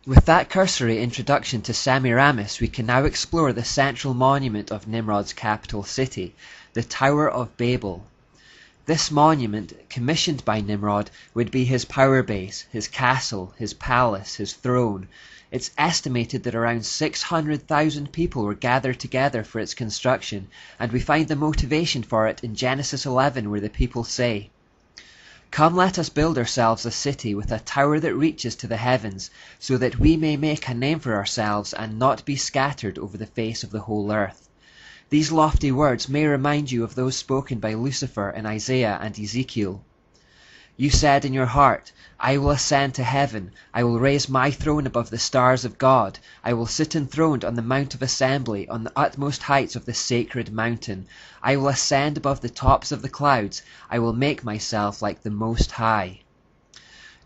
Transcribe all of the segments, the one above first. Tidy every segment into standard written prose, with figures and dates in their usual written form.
With that cursory introduction to Semiramis, we can now explore the central monument of Nimrod's capital city, the Tower of Babel. This monument, commissioned by Nimrod, would be his power base, his castle, his palace, his throne. It's estimated that around 600,000 people were gathered together for its construction, and we find the motivation for it in Genesis 11, where the people say, "Come, let us build ourselves a city with a tower that reaches to the heavens, so that we may make a name for ourselves and not be scattered over the face of the whole earth." These lofty words may remind you of those spoken by Lucifer in Isaiah and Ezekiel. "You said in your heart, I will ascend to heaven, I will raise my throne above the stars of God, I will sit enthroned on the Mount of Assembly, on the utmost heights of the sacred mountain. I will ascend above the tops of the clouds, I will make myself like the Most High."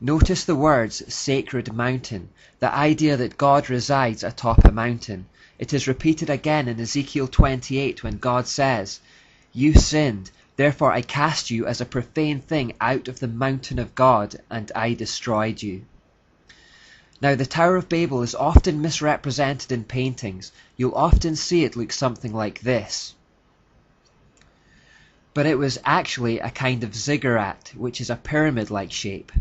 Notice the words sacred mountain, the idea that God resides atop a mountain. It is repeated again in Ezekiel 28 when God says, "You sinned, therefore I cast you as a profane thing out of the mountain of God, and I destroyed you." Now, the Tower of Babel is often misrepresented in paintings. You'll often see it look something like this. But it was actually a kind of ziggurat, which is a pyramid-like shape.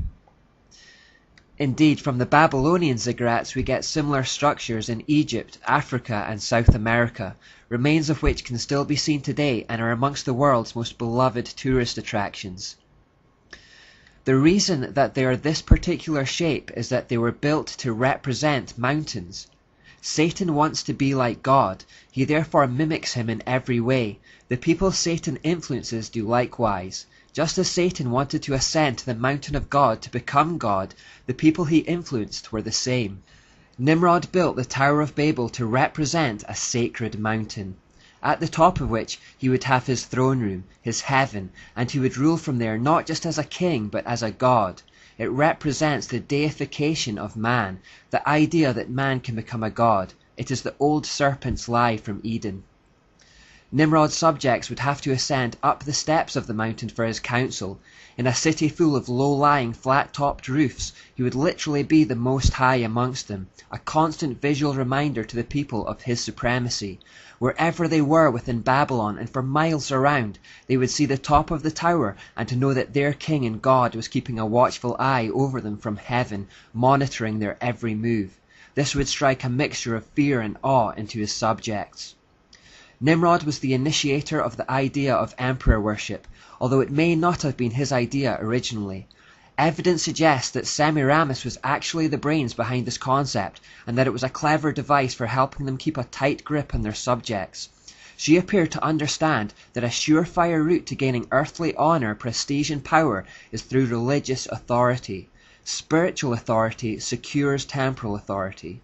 Indeed, from the Babylonian ziggurats we get similar structures in Egypt, Africa and South America, remains of which can still be seen today and are amongst the world's most beloved tourist attractions. The reason that they are this particular shape is that they were built to represent mountains. Satan wants to be like God, he therefore mimics him in every way. The people Satan influences do likewise. Just as Satan wanted to ascend to the mountain of God to become God, the people he influenced were the same. Nimrod built the Tower of Babel to represent a sacred mountain, at the top of which he would have his throne room, his heaven, and he would rule from there not just as a king but as a god. It represents the deification of man, the idea that man can become a god. It is the old serpent's lie from Eden. Nimrod's subjects would have to ascend up the steps of the mountain for his council. In a city full of low-lying, flat-topped roofs, he would literally be the Most High amongst them, a constant visual reminder to the people of his supremacy. Wherever they were within Babylon and for miles around, they would see the top of the tower and to know that their king and God was keeping a watchful eye over them from heaven, monitoring their every move. This would strike a mixture of fear and awe into his subjects. Nimrod was the initiator of the idea of emperor worship, although it may not have been his idea originally. Evidence suggests that Semiramis was actually the brains behind this concept, and that it was a clever device for helping them keep a tight grip on their subjects. She appeared to understand that a surefire route to gaining earthly honor, prestige and power is through religious authority. Spiritual authority secures temporal authority.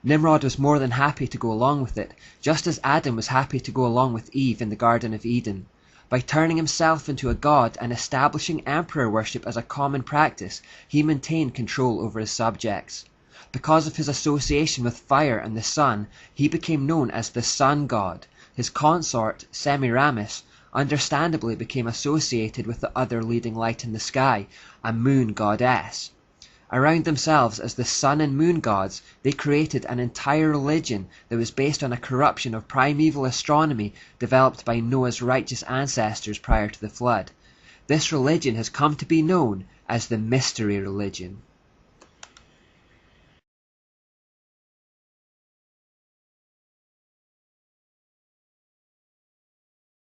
Nimrod was more than happy to go along with it, just as Adam was happy to go along with Eve in the Garden of Eden. By turning himself into a god and establishing emperor worship as a common practice, he maintained control over his subjects. Because of his association with fire and the sun, he became known as the sun god. His consort, Semiramis, understandably became associated with the other leading light in the sky, a moon goddess. Around themselves as the sun and moon gods, they created an entire religion that was based on a corruption of primeval astronomy developed by Noah's righteous ancestors prior to the flood. This religion has come to be known as the Mystery Religion.